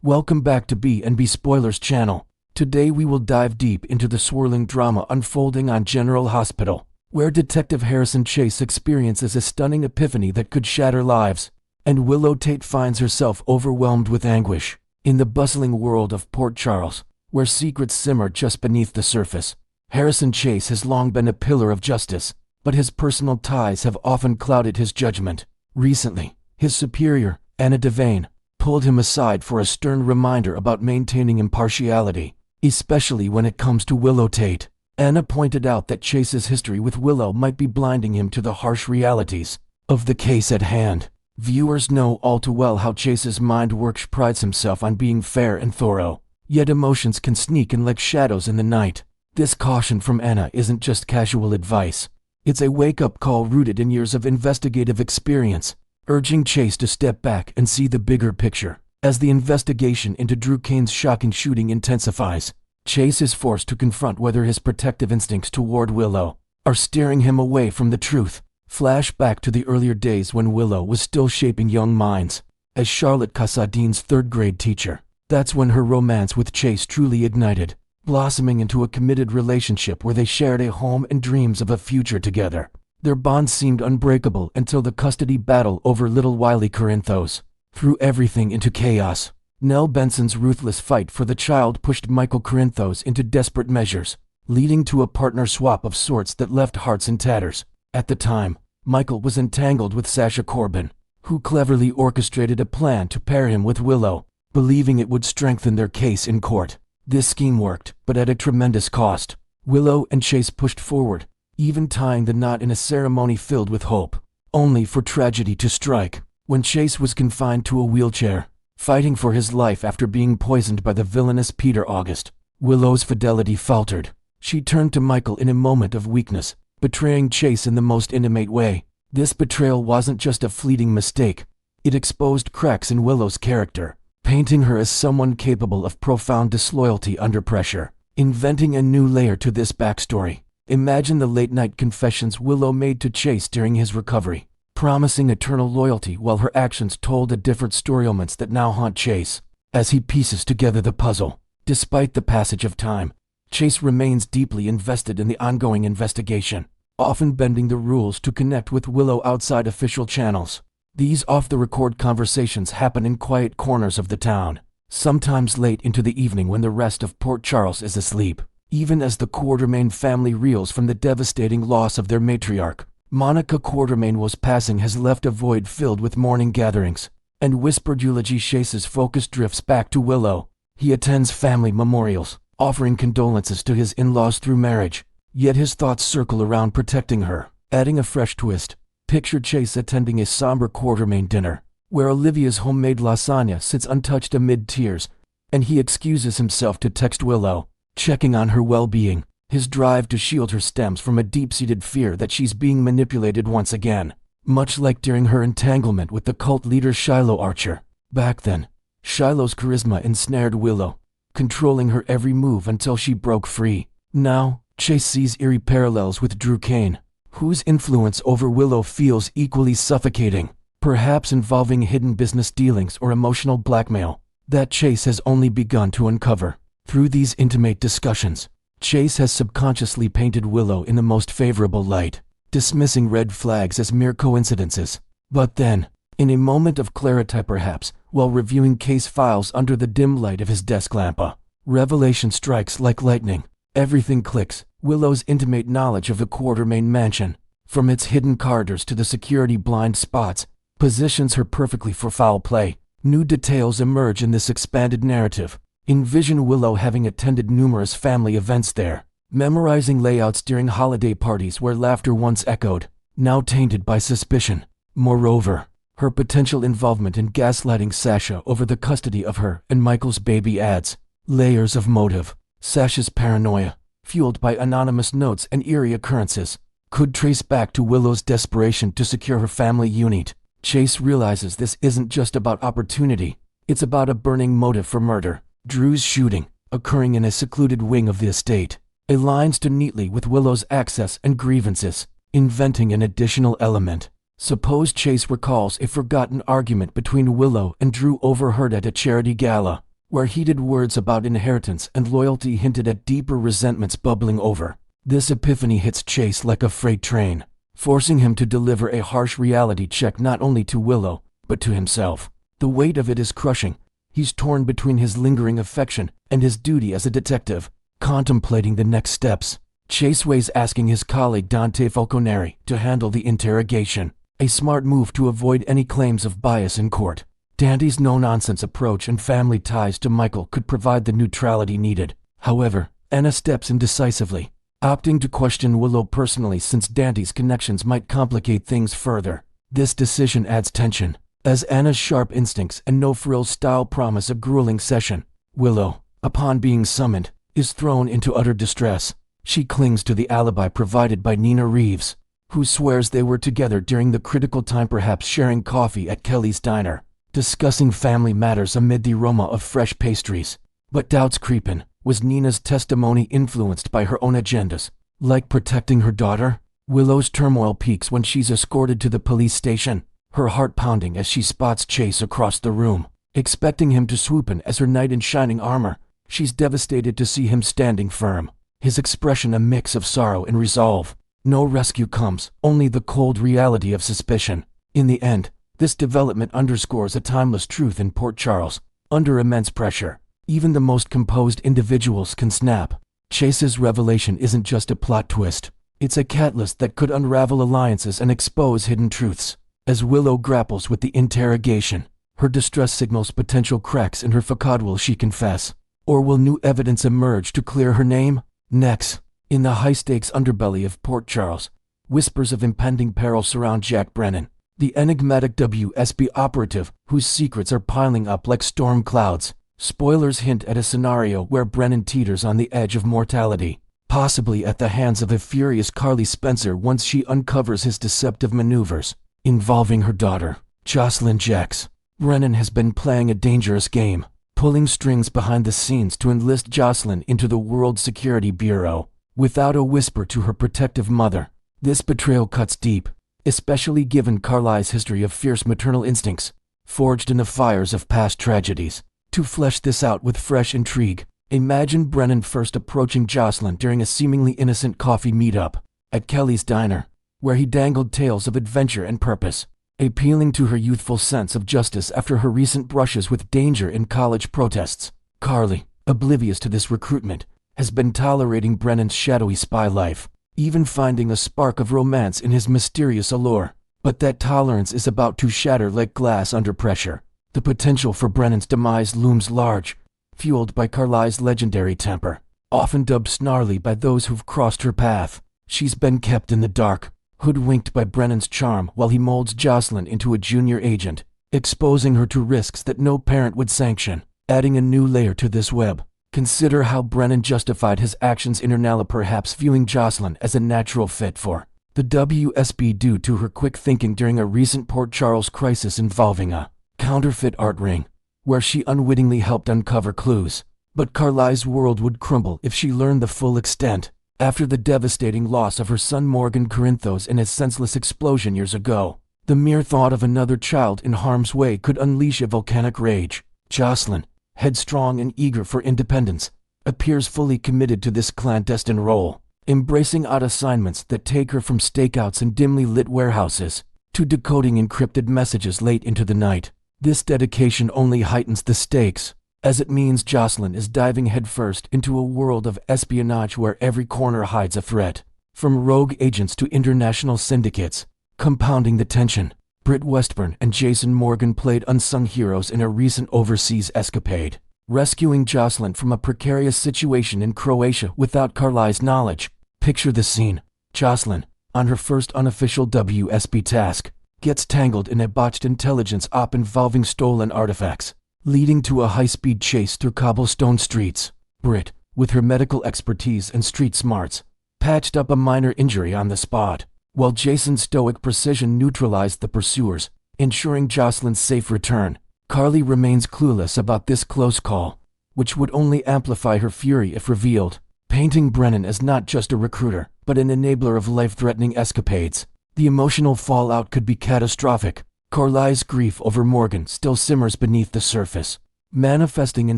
Welcome back to B&B Spoilers channel. Today we will dive deep into the swirling drama unfolding on General Hospital, where Detective Harrison Chase experiences a stunning epiphany that could shatter lives, and Willow Tate finds herself overwhelmed with anguish. In the bustling world of Port Charles, where secrets simmer just beneath the surface, Harrison Chase has long been a pillar of justice, but his personal ties have often clouded his judgment. Recently, his superior, Anna Devane, pulled him aside for a stern reminder about maintaining impartiality, especially when it comes to Willow Tate. Anna pointed out that Chase's history with Willow might be blinding him to the harsh realities of the case at hand. Viewers know all too well how Chase's mind works, prides himself on being fair and thorough, yet emotions can sneak in like shadows in the night. This caution from Anna isn't just casual advice. It's a wake-up call rooted in years of investigative experience, urging Chase to step back and see the bigger picture. As the investigation into Drew Cain's shocking shooting intensifies, Chase is forced to confront whether his protective instincts toward Willow are steering him away from the truth. Flashback to the earlier days when Willow was still shaping young minds. As Charlotte Casadine's third-grade teacher, that's when her romance with Chase truly ignited, blossoming into a committed relationship where they shared a home and dreams of a future together. Their bond seemed unbreakable until the custody battle over little Wiley Corinthos threw everything into chaos. Nell Benson's ruthless fight for the child pushed Michael Corinthos into desperate measures, leading to a partner swap of sorts that left hearts in tatters. At the time, Michael was entangled with Sasha Corbin, who cleverly orchestrated a plan to pair him with Willow, believing it would strengthen their case in court. This scheme worked, but at a tremendous cost. Willow and Chase pushed forward, even tying the knot in a ceremony filled with hope, only for tragedy to strike. When Chase was confined to a wheelchair, fighting for his life after being poisoned by the villainous Peter August, Willow's fidelity faltered. She turned to Michael in a moment of weakness, betraying Chase in the most intimate way. This betrayal wasn't just a fleeting mistake. It exposed cracks in Willow's character, painting her as someone capable of profound disloyalty under pressure. Inventing a new layer to this backstory, imagine the late-night confessions Willow made to Chase during his recovery, promising eternal loyalty while her actions told a different story. Moments that now haunt Chase as he pieces together the puzzle. Despite the passage of time, Chase remains deeply invested in the ongoing investigation, often bending the rules to connect with Willow outside official channels. These off-the-record conversations happen in quiet corners of the town, sometimes late into the evening when the rest of Port Charles is asleep. Even as the Quartermain family reels from the devastating loss of their matriarch, Monica Quartermain passing has left a void filled with mourning gatherings and whispered eulogy. Chase's focus drifts back to Willow. He attends family memorials, offering condolences to his in-laws through marriage, yet his thoughts circle around protecting her. Adding a fresh twist, picture Chase attending a somber Quartermain dinner, where Olivia's homemade lasagna sits untouched amid tears, and he excuses himself to text Willow, checking on her well-being. His drive to shield her stems from a deep-seated fear that she's being manipulated once again, much like during her entanglement with the cult leader Shiloh Archer. Back then, Shiloh's charisma ensnared Willow, controlling her every move until she broke free. Now, Chase sees eerie parallels with Drew Cain, whose influence over Willow feels equally suffocating, perhaps involving hidden business dealings or emotional blackmail that Chase has only begun to uncover. Through these intimate discussions, Chase has subconsciously painted Willow in the most favorable light, dismissing red flags as mere coincidences. But then, in a moment of clarity, perhaps, while reviewing case files under the dim light of his desk lamp, a revelation strikes like lightning. Everything clicks. Willow's intimate knowledge of the Quartermain mansion, from its hidden corridors to the security blind spots, positions her perfectly for foul play. New details emerge in this expanded narrative. Envision Willow having attended numerous family events there, memorizing layouts during holiday parties where laughter once echoed, now tainted by suspicion. Moreover, her potential involvement in gaslighting Sasha over the custody of her and Michael's baby adds layers of motive. Sasha's paranoia, fueled by anonymous notes and eerie occurrences, could trace back to Willow's desperation to secure her family unit. Chase realizes this isn't just about opportunity, it's about a burning motive for murder. Drew's shooting, occurring in a secluded wing of the estate, aligns too neatly with Willow's access and grievances, inventing an additional element. Suppose Chase recalls a forgotten argument between Willow and Drew overheard at a charity gala. where heated words about inheritance and loyalty hinted at deeper resentments bubbling over. This epiphany hits Chase like a freight train, forcing him to deliver a harsh reality check not only to Willow, but to himself. The weight of it is crushing. He's torn between his lingering affection and his duty as a detective, contemplating the next steps. Chase weighs asking his colleague Dante Falconeri to handle the interrogation, a smart move to avoid any claims of bias in court. Dante's no-nonsense approach and family ties to Michael could provide the neutrality needed. However, Anna steps in decisively, opting to question Willow personally since Dante's connections might complicate things further. This decision adds tension, as Anna's sharp instincts and no-frills style promise a grueling session. Willow, upon being summoned, is thrown into utter distress. She clings to the alibi provided by Nina Reeves, who swears they were together during the critical time, perhaps sharing coffee at Kelly's diner, discussing family matters amid the aroma of fresh pastries. But doubts creep in. Was Nina's testimony influenced by her own agendas, like protecting her daughter? Willow's turmoil peaks when she's escorted to the police station, her heart pounding as she spots Chase across the room, expecting him to swoop in as her knight in shining armor. She's devastated to see him standing firm, his expression a mix of sorrow and resolve. No rescue comes, only the cold reality of suspicion. In the end, this development underscores a timeless truth in Port Charles. Under immense pressure, even the most composed individuals can snap. Chase's revelation isn't just a plot twist. It's a catalyst that could unravel alliances and expose hidden truths. As Willow grapples with the interrogation, her distress signals potential cracks in her facade. Will she confess? Or will new evidence emerge to clear her name? Next, in the high-stakes underbelly of Port Charles, whispers of impending peril surround Jack Brennan, the enigmatic WSB operative whose secrets are piling up like storm clouds. Spoilers hint at a scenario where Brennan teeters on the edge of mortality, possibly at the hands of a furious Carly Spencer once she uncovers his deceptive maneuvers involving her daughter, Jocelyn Jex. Brennan has been playing a dangerous game, pulling strings behind the scenes to enlist Jocelyn into the World Security Bureau, without a whisper to her protective mother. This betrayal cuts deep, especially given Carly's history of fierce maternal instincts, forged in the fires of past tragedies. To flesh this out with fresh intrigue, imagine Brennan first approaching Jocelyn during a seemingly innocent coffee meetup at Kelly's diner, where he dangled tales of adventure and purpose, appealing to her youthful sense of justice after her recent brushes with danger in college protests. Carly, oblivious to this recruitment, has been tolerating Brennan's shadowy spy life, even finding a spark of romance in his mysterious allure. But that tolerance is about to shatter like glass under pressure. The potential for Brennan's demise looms large, fueled by Carly's legendary temper, often dubbed snarly by those who've crossed her path. She's been kept in the dark, hoodwinked by Brennan's charm while he molds Jocelyn into a junior agent, exposing her to risks that no parent would sanction. Adding a new layer to this web, consider how Brennan justified his actions internally, perhaps viewing Jocelyn as a natural fit for the WSB due to her quick thinking during a recent Port Charles crisis involving a counterfeit art ring, where she unwittingly helped uncover clues. But Carly's world would crumble if she learned the full extent. After the devastating loss of her son Morgan Corinthos in a senseless explosion years ago, the mere thought of another child in harm's way could unleash a volcanic rage. Jocelyn, headstrong and eager for independence, appears fully committed to this clandestine role, embracing odd assignments that take her from stakeouts in dimly lit warehouses to decoding encrypted messages late into the night. This dedication only heightens the stakes, as it means Jocelyn is diving headfirst into a world of espionage where every corner hides a threat, from rogue agents to international syndicates. Compounding the tension, Britt Westburn and Jason Morgan played unsung heroes in a recent overseas escapade, rescuing Jocelyn from a precarious situation in Croatia without Carly's knowledge. Picture the scene. Jocelyn, on her first unofficial WSB task, gets tangled in a botched intelligence op involving stolen artifacts, leading to a high-speed chase through cobblestone streets. Britt, with her medical expertise and street smarts, patched up a minor injury on the spot, while Jason's stoic precision neutralized the pursuers, ensuring Jocelyn's safe return. Carly remains clueless about this close call, which would only amplify her fury if revealed, painting Brennan as not just a recruiter, but an enabler of life-threatening escapades. The emotional fallout could be catastrophic. Carly's grief over Morgan still simmers beneath the surface, manifesting in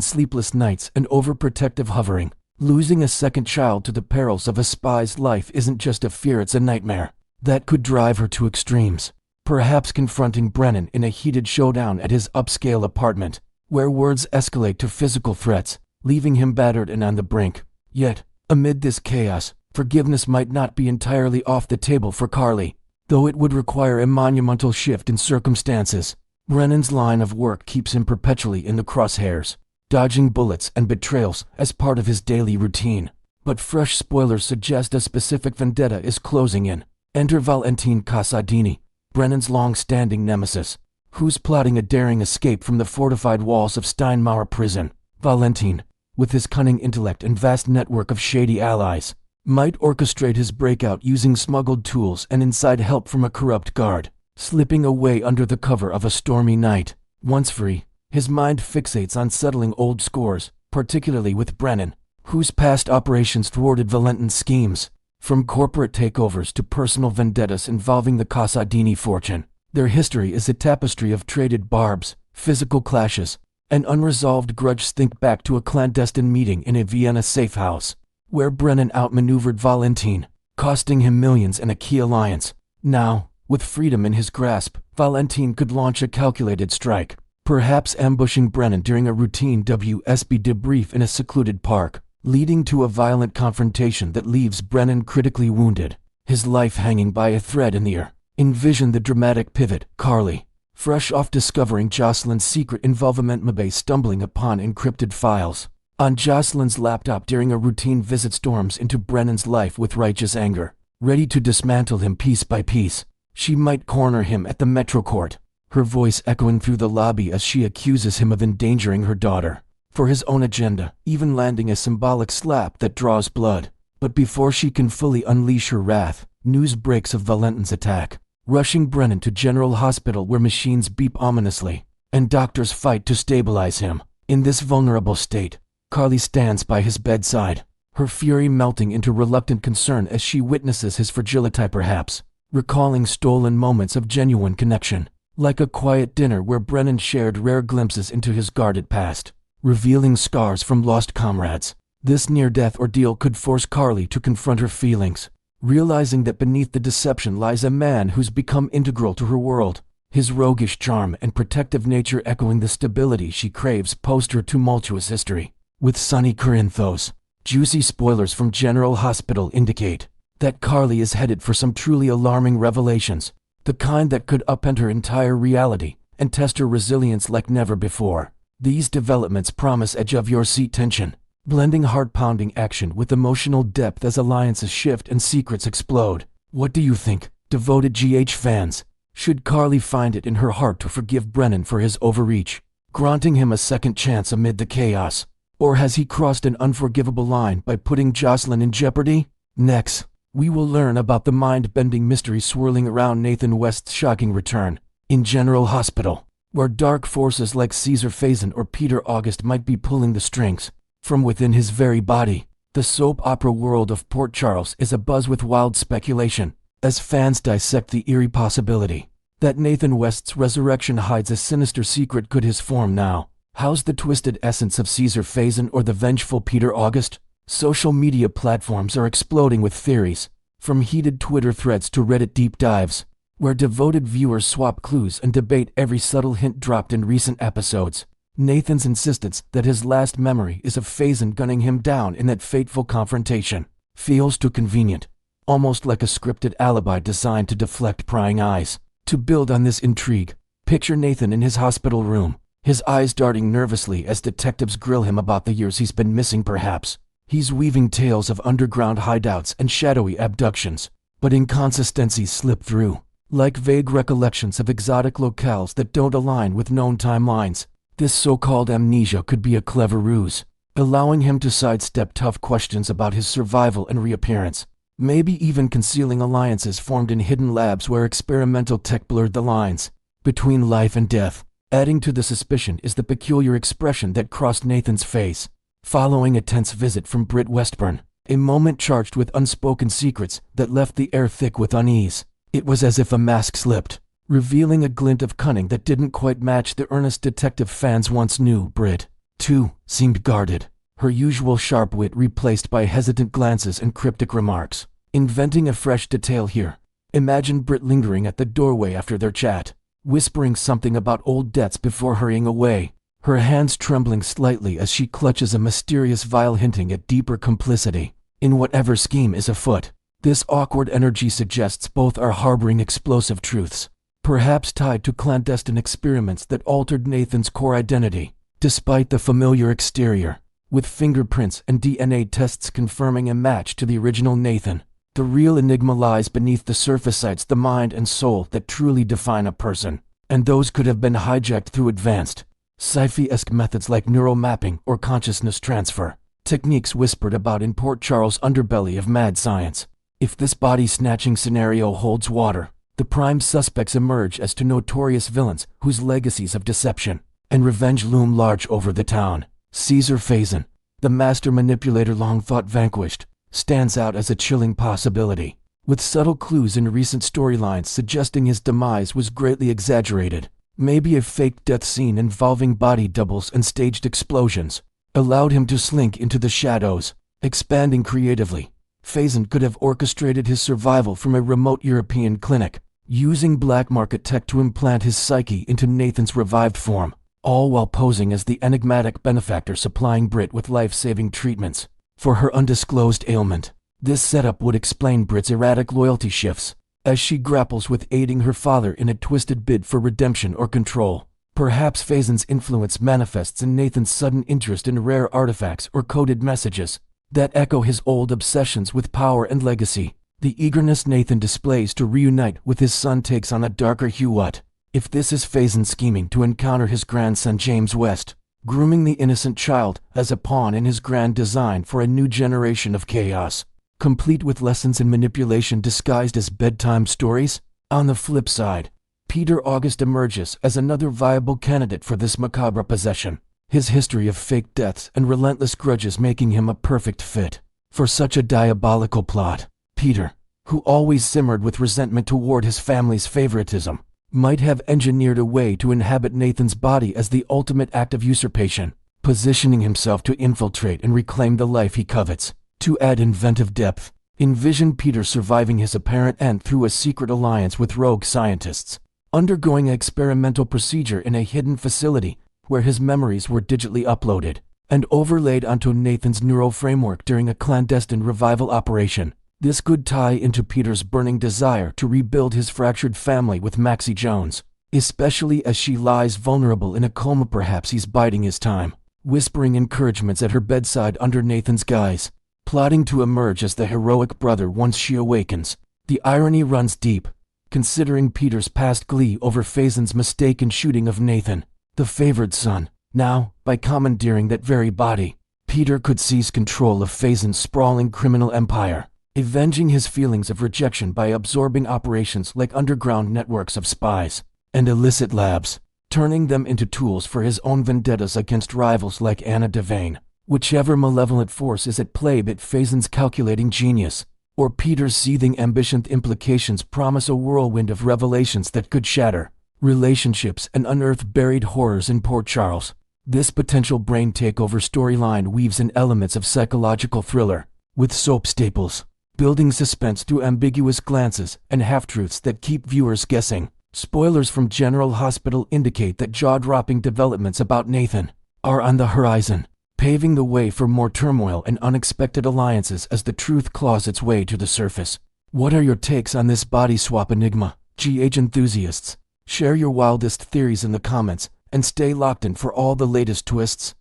sleepless nights and overprotective hovering. Losing a second child to the perils of a spy's life isn't just a fear, it's a nightmare that could drive her to extremes, perhaps confronting Brennan in a heated showdown at his upscale apartment, where words escalate to physical threats, leaving him battered and on the brink. Yet, amid this chaos, forgiveness might not be entirely off the table for Carly, though it would require a monumental shift in circumstances. Brennan's line of work keeps him perpetually in the crosshairs, dodging bullets and betrayals as part of his daily routine. But fresh spoilers suggest a specific vendetta is closing in. Enter Valentine Casadini, Brennan's long-standing nemesis, who's plotting a daring escape from the fortified walls of Steinmauer prison. Valentine, with his cunning intellect and vast network of shady allies, might orchestrate his breakout using smuggled tools and inside help from a corrupt guard. Slipping away under the cover of a stormy night, once free, his mind fixates on settling old scores, particularly with Brennan, whose past operations thwarted Valentine's schemes. From corporate takeovers to personal vendettas involving the Casadini fortune, their history is a tapestry of traded barbs, physical clashes, and unresolved grudges. Think back to a clandestine meeting in a Vienna safe house, where Brennan outmaneuvered Valentine, costing him millions and a key alliance. Now, with freedom in his grasp, Valentine could launch a calculated strike, perhaps ambushing Brennan during a routine WSB debrief in a secluded park, leading to a violent confrontation that leaves Brennan critically wounded, his life hanging by a thread in the air. Envision the dramatic pivot. Carly, fresh off discovering Jocelyn's secret involvement, may stumbling upon encrypted files on Jocelyn's laptop during a routine visit, storms into Brennan's life with righteous anger, ready to dismantle him piece by piece. She might corner him at the Metro Court, her voice echoing through the lobby as she accuses him of endangering her daughter for his own agenda, even landing a symbolic slap that draws blood. But before she can fully unleash her wrath, news breaks of Valentine's attack, rushing Brennan to General Hospital where machines beep ominously, and doctors fight to stabilize him. In this vulnerable state, Carly stands by his bedside, her fury melting into reluctant concern as she witnesses his fragility, perhaps recalling stolen moments of genuine connection, like a quiet dinner where Brennan shared rare glimpses into his guarded past, revealing scars from lost comrades. This near-death ordeal could force Carly to confront her feelings, realizing that beneath the deception lies a man who's become integral to her world, his roguish charm and protective nature echoing the stability she craves post her tumultuous history with Sonny Corinthos. Juicy spoilers from General Hospital indicate that Carly is headed for some truly alarming revelations, the kind that could upend her entire reality and test her resilience like never before. These developments promise edge-of-your-seat tension, blending heart-pounding action with emotional depth as alliances shift and secrets explode. What do you think, devoted GH fans? Should Carly find it in her heart to forgive Brennan for his overreach, granting him a second chance amid the chaos? Or has he crossed an unforgivable line by putting Jocelyn in jeopardy? Next, we will learn about the mind-bending mystery swirling around Nathan West's shocking return in General Hospital, where dark forces like Caesar Faison or Peter August might be pulling the strings from within his very body. The soap opera world of Port Charles is abuzz with wild speculation, as fans dissect the eerie possibility that Nathan West's resurrection hides a sinister secret. Could his form now house the twisted essence of Caesar Faison or the vengeful Peter August? Social media platforms are exploding with theories, from heated Twitter threads to Reddit deep dives, where devoted viewers swap clues and debate every subtle hint dropped in recent episodes. Nathan's insistence that his last memory is of Faison gunning him down in that fateful confrontation feels too convenient, almost like a scripted alibi designed to deflect prying eyes. To build on this intrigue, picture Nathan in his hospital room, his eyes darting nervously as detectives grill him about the years he's been missing. Perhaps he's weaving tales of underground hideouts and shadowy abductions, but inconsistencies slip through, like vague recollections of exotic locales that don't align with known timelines. This so-called amnesia could be a clever ruse, allowing him to sidestep tough questions about his survival and reappearance, maybe even concealing alliances formed in hidden labs where experimental tech blurred the lines between life and death. Adding to the suspicion is the peculiar expression that crossed Nathan's face following a tense visit from Britt Westburn, a moment charged with unspoken secrets that left the air thick with unease. It was as if a mask slipped, revealing a glint of cunning that didn't quite match the earnest detective fans once knew. Britt, too, seemed guarded, her usual sharp wit replaced by hesitant glances and cryptic remarks. Inventing a fresh detail here. Imagine Britt lingering at the doorway after their chat, whispering something about old debts before hurrying away, her hands trembling slightly as she clutches a mysterious vial hinting at deeper complicity in whatever scheme is afoot. This awkward energy suggests both are harboring explosive truths, perhaps tied to clandestine experiments that altered Nathan's core identity, despite the familiar exterior, with fingerprints and DNA tests confirming a match to the original Nathan. The real enigma lies beneath the surface, the mind and soul that truly define a person, and those could have been hijacked through advanced, sci-fi-esque methods like neural mapping or consciousness transfer, techniques whispered about in Port Charles' underbelly of mad science. If this body-snatching scenario holds water, the prime suspects emerge as two notorious villains whose legacies of deception and revenge loom large over the town. Caesar Faison, the master manipulator long thought vanquished, stands out as a chilling possibility, with subtle clues in recent storylines suggesting his demise was greatly exaggerated. Maybe a faked death scene involving body doubles and staged explosions allowed him to slink into the shadows. Expanding creatively, Faison could have orchestrated his survival from a remote European clinic, using black market tech to implant his psyche into Nathan's revived form, all while posing as the enigmatic benefactor supplying Britt with life-saving treatments for her undisclosed ailment. This setup would explain Britt's erratic loyalty shifts, as she grapples with aiding her father in a twisted bid for redemption or control. Perhaps Faison's influence manifests in Nathan's sudden interest in rare artifacts or coded messages that echo his old obsessions with power and legacy. The eagerness Nathan displays to reunite with his son takes on a darker hue. What if this is Faison scheming to encounter his grandson James West, grooming the innocent child as a pawn in his grand design for a new generation of chaos, complete with lessons in manipulation disguised as bedtime stories? On the flip side, Peter August emerges as another viable candidate for this macabre possession, his history of fake deaths and relentless grudges making him a perfect fit for such a diabolical plot. Peter, who always simmered with resentment toward his family's favoritism, might have engineered a way to inhabit Nathan's body as the ultimate act of usurpation, positioning himself to infiltrate and reclaim the life he covets. To add inventive depth, envision Peter surviving his apparent end through a secret alliance with rogue scientists, undergoing an experimental procedure in a hidden facility where his memories were digitally uploaded and overlaid onto Nathan's neural framework during a clandestine revival operation. This could tie into Peter's burning desire to rebuild his fractured family with Maxie Jones, especially as she lies vulnerable in a coma. Perhaps he's biding his time, whispering encouragements at her bedside under Nathan's guise, plotting to emerge as the heroic brother once she awakens. The irony runs deep, considering Peter's past glee over Faison's mistaken shooting of Nathan, the favored son. Now, by commandeering that very body, Peter could seize control of Faison's sprawling criminal empire, avenging his feelings of rejection by absorbing operations like underground networks of spies and illicit labs, turning them into tools for his own vendettas against rivals like Anna Devane. Whichever malevolent force is at play, but Faison's calculating genius or Peter's seething ambition, implications promise a whirlwind of revelations that could shatter relationships and unearth buried horrors in Port Charles. This potential brain takeover storyline weaves in elements of psychological thriller with soap staples, building suspense through ambiguous glances and half-truths that keep viewers guessing. Spoilers from General Hospital indicate that jaw-dropping developments about Nathan are on the horizon, paving the way for more turmoil and unexpected alliances as the truth claws its way to the surface. What are your takes on this body swap enigma? GH enthusiasts, share your wildest theories in the comments and stay locked in for all the latest twists.